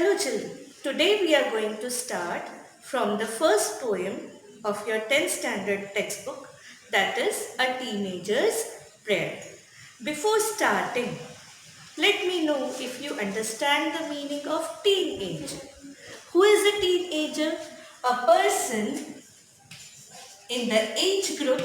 Hello children, today we are going to start from the first poem of your 10th standard textbook, that is A Teenager's Prayer. Before starting, let me know if you understand the meaning of teenager. Who is a teenager? A person in the age group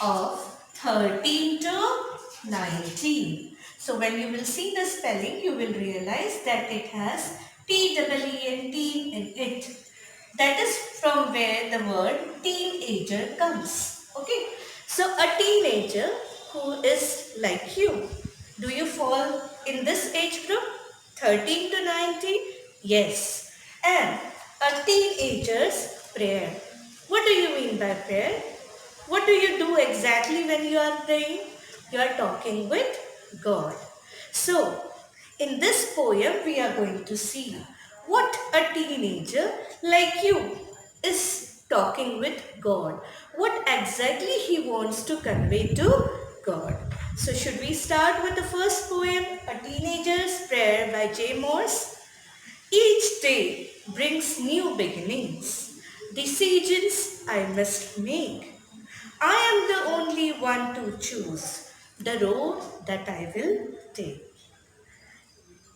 of 13 to 19. So when you will see the spelling, you will realize that it has T-E-E-N, in it. That is from where the word teenager comes. Okay. So a teenager who is like you. Do you fall in this age group? 13 to 19? Yes. And a teenager's prayer. What do you mean by prayer? What do you do exactly when you are praying? You are talking with God. So, in this poem, we are going to see what a teenager like you is talking with God. What exactly he wants to convey to God. So, should we start with the first poem, A Teenager's Prayer by J. Morse? Each day brings new beginnings, decisions I must make. I am the only one to choose the road that I will take.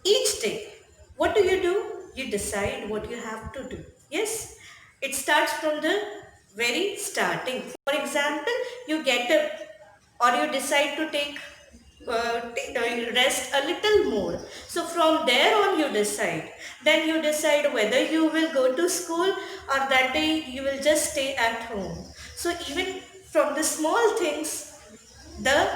Each day, what do? You decide what you have to do. Yes, it starts from the very starting. For example, you get up or you decide to take rest a little more. So from there on you decide. Then you decide whether you will go to school or that day you will just stay at home. So even from the small things, the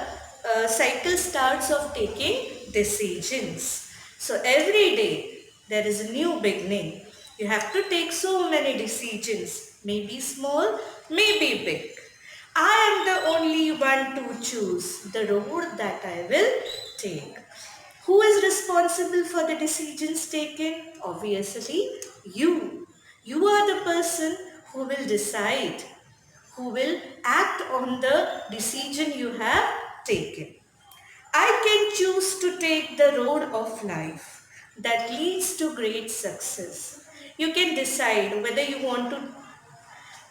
cycle starts of taking decisions. So every day there is a new beginning. You have to take so many decisions, maybe small, maybe big. I am the only one to choose the road that I will take. Who is responsible for the decisions taken? Obviously, you. You are the person who will decide, who will act on the decision you have taken. I can choose to take the road of life that leads to great success. You can decide whether you want to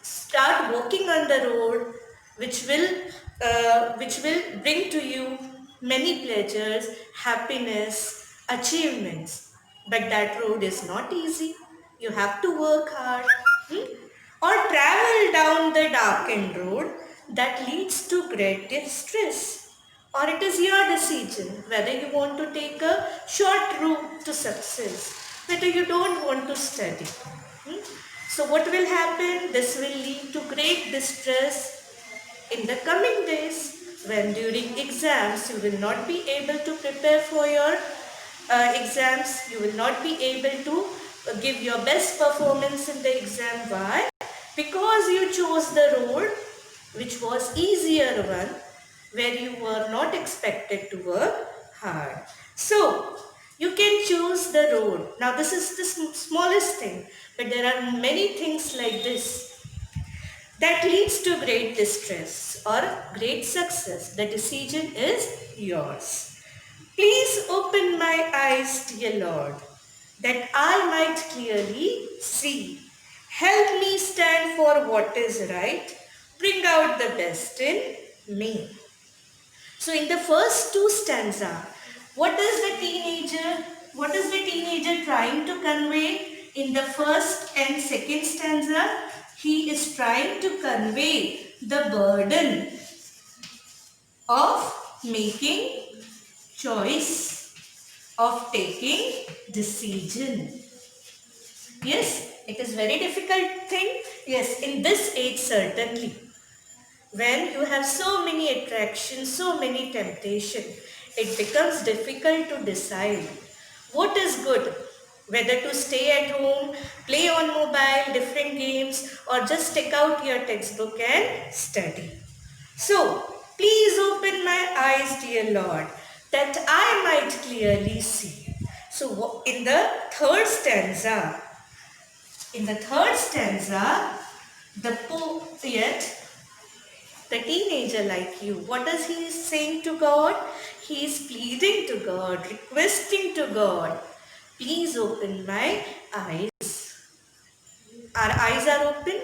start walking on the road which will bring to you many pleasures, happiness, achievements. But that road is not easy. You have to work hard. Or travel down the darkened road that leads to great distress. Or it is your decision whether you want to take a short route to success, whether you don't want to study. Hmm? So what will happen? This will lead to great distress in the coming days when during exams you will not be able to prepare for your exams. You will not be able to give your best performance in the exam. Why? Because you chose the road which was easier one, where you were not expected to work hard. So, you can choose the road. Now, this is the smallest thing, but there are many things like this that leads to great distress or great success. The decision is yours. Please open my eyes, dear Lord, that I might clearly see. Help me stand for what is right. Bring out the best in me. So in the first two stanza, what is the teenager trying to convey? In the first and second stanza, he is trying to convey the burden of making choice, of taking decision. Yes, it is very difficult thing. Yes, in this age certainly. When you have so many attractions, so many temptations, it becomes difficult to decide what is good, whether to stay at home, play on mobile, different games, or just take out your textbook and study. So, please open my eyes, dear Lord, that I might clearly see. So, in the third stanza, the poet the teenager like you, what does he saying to God? He is pleading to God, requesting to God, please open my eyes. Our eyes are open?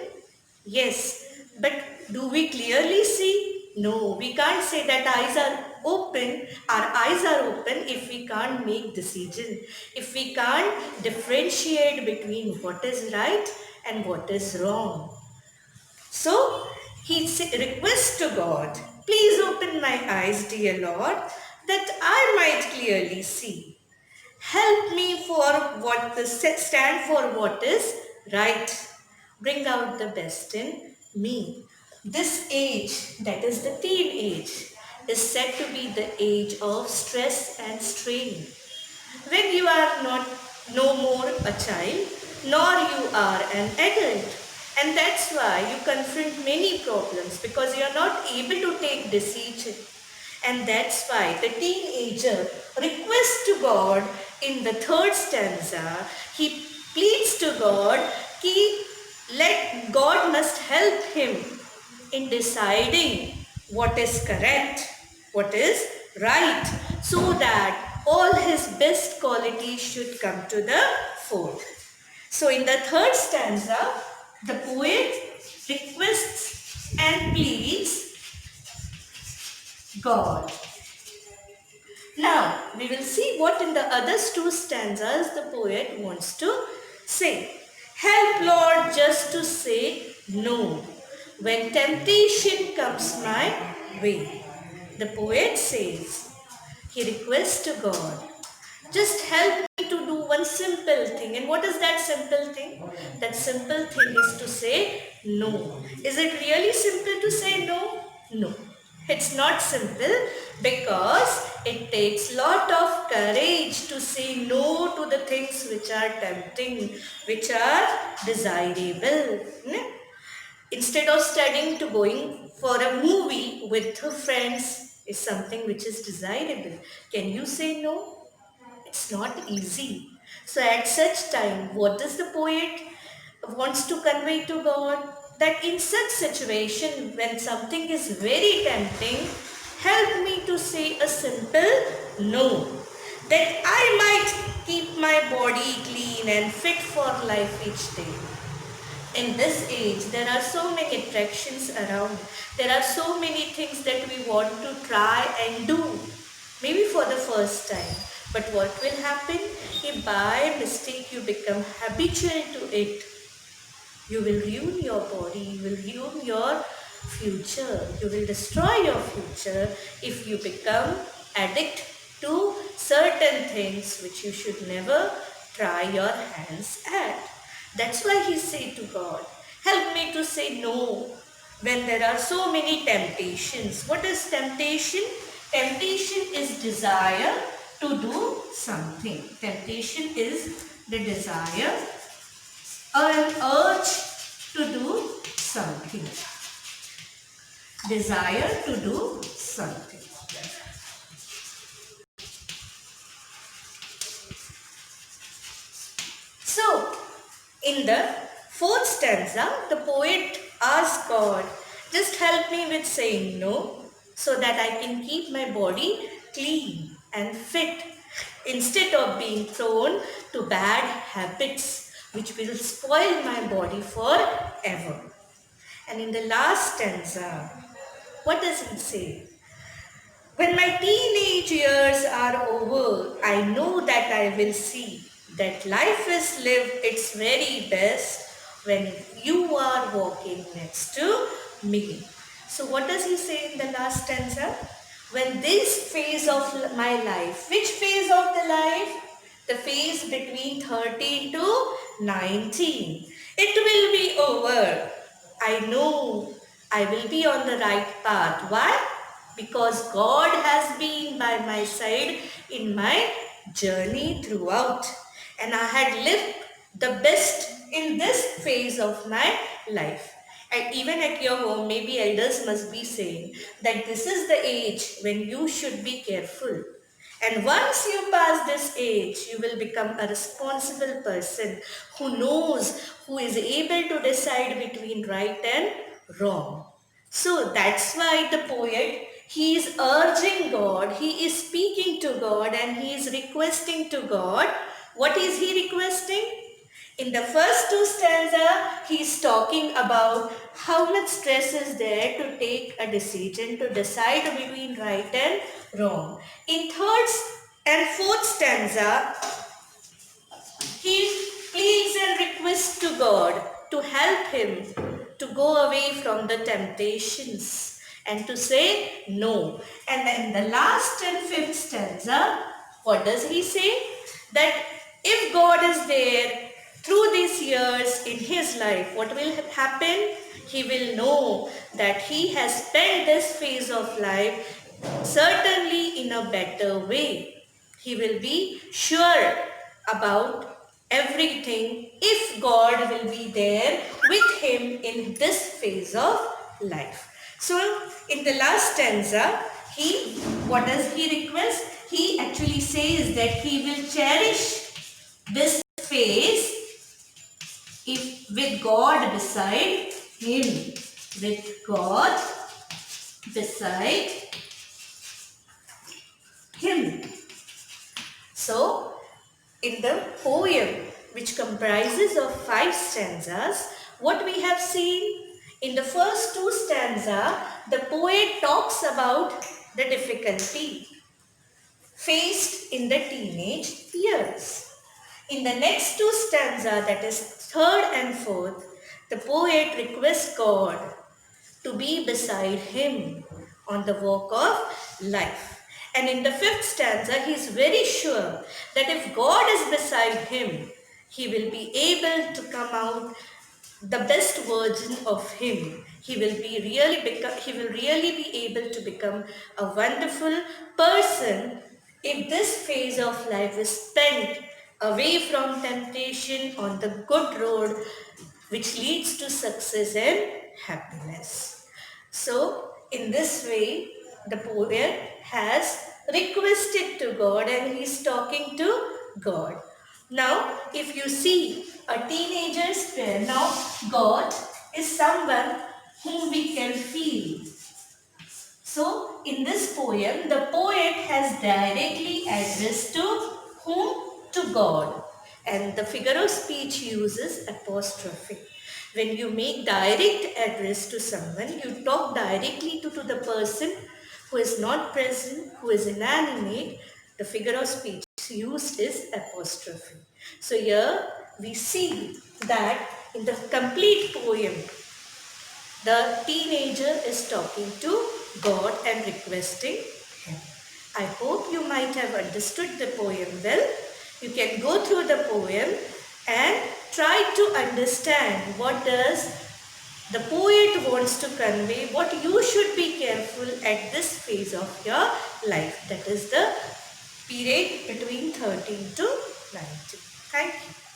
Yes. But do we clearly see? No, we can't say that eyes are open. Our eyes are open if we can't make decision. If we can't differentiate between what is right and what is wrong. So he requests to God, please open my eyes, dear Lord, that I might clearly see. Help me for what the stand for what is right. Bring out the best in me. This age, that is the teen age, is said to be the age of stress and strain. When you are not no more a child, nor you are an adult. And that's why you confront many problems because you are not able to take decision. And that's why the teenager requests to God in the third stanza, he pleads to God, let God must help him in deciding what is correct, what is right, so that all his best qualities should come to the fore. So in the third stanza, the poet requests and pleads God. Now, we will see what in the other two stanzas the poet wants to say. Help, Lord, just to say no when temptation comes my way. The poet says, he requests to God, just help me to do one simple thing. And what is that simple thing? That simple thing is to say no. Is it really simple to say no? No. It's not simple because it takes lot of courage to say no to the things which are tempting, which are desirable. Instead of studying, to going for a movie with friends is something which is desirable. Can you say no? It's not easy. So at such time, what does the poet wants to convey to God? That in such situation, when something is very tempting, help me to say a simple no. That I might keep my body clean and fit for life each day. In this age, there are so many attractions around. There are so many things that we want to try and do, maybe for the first time. But what will happen if by mistake you become habitual to it? You will ruin your body, you will ruin your future, you will destroy your future if you become addict to certain things which you should never try your hands at. That's why he said to God, help me to say no when there are so many temptations. What is temptation? Temptation is desire to do something. Temptation is the desire, an urge to do something. Desire to do something. So, in the fourth stanza, the poet asks God, just help me with saying no so that I can keep my body clean and fit instead of being prone to bad habits which will spoil my body forever. And in the last stanza, what does it say? When my teenage years are over, I know that I will see that life is lived its very best when you are walking next to me. So what does he say in the last stanza? When this phase of my life, which phase of the life? The phase between 13 to 19. It will be over. I know I will be on the right path. Why? Because God has been by my side in my journey throughout. And I had lived the best in this phase of my life. And even at your home, maybe elders must be saying that this is the age when you should be careful. And once you pass this age, you will become a responsible person who knows, who is able to decide between right and wrong. So that's why the poet, he is urging God, he is speaking to God and he is requesting to God. What is he requesting? In the first two stanza, he is talking about how much stress is there to take a decision, to decide between right and wrong. In third and fourth stanza, he pleads and requests to God to help him to go away from the temptations and to say no. And then the last and fifth stanza, what does he say? That if God is there through these years in his life, what will happen? He will know that he has spent this phase of life certainly in a better way. He will be sure about everything if God will be there with him in this phase of life. So in the last stanza, what does he request? He actually says that he will cherish this phase if with God beside him. With God beside him. So in the poem, which comprises of 5 stanzas, what we have seen in the first 2 stanza, the poet talks about the difficulty faced in the teenage years. In the next 2 stanza, that is third and fourth, the poet requests God to be beside him on the walk of life. And in the fifth stanza, he is very sure that if God is beside him, he will be able to come out the best version of him. He will really be able to become a wonderful person if this phase of life is spent away from temptation on the good road which leads to success and happiness. So, in this way, the poet has requested to God and he is talking to God. Now, if you see a teenager's prayer, now God is someone whom we can feel. So, in this poem, the poet has directly addressed to whom? To God. And the figure of speech uses apostrophe. When you make direct address to someone, you talk directly to the person who is not present, who is inanimate. The figure of speech used is apostrophe. So here we see that in the complete poem, the teenager is talking to God and requesting him. I hope you might have understood the poem well. You can go through the poem and try to understand what does the poet wants to convey, what you should be careful at this phase of your life. That is the period between 13 to 19. Thank you.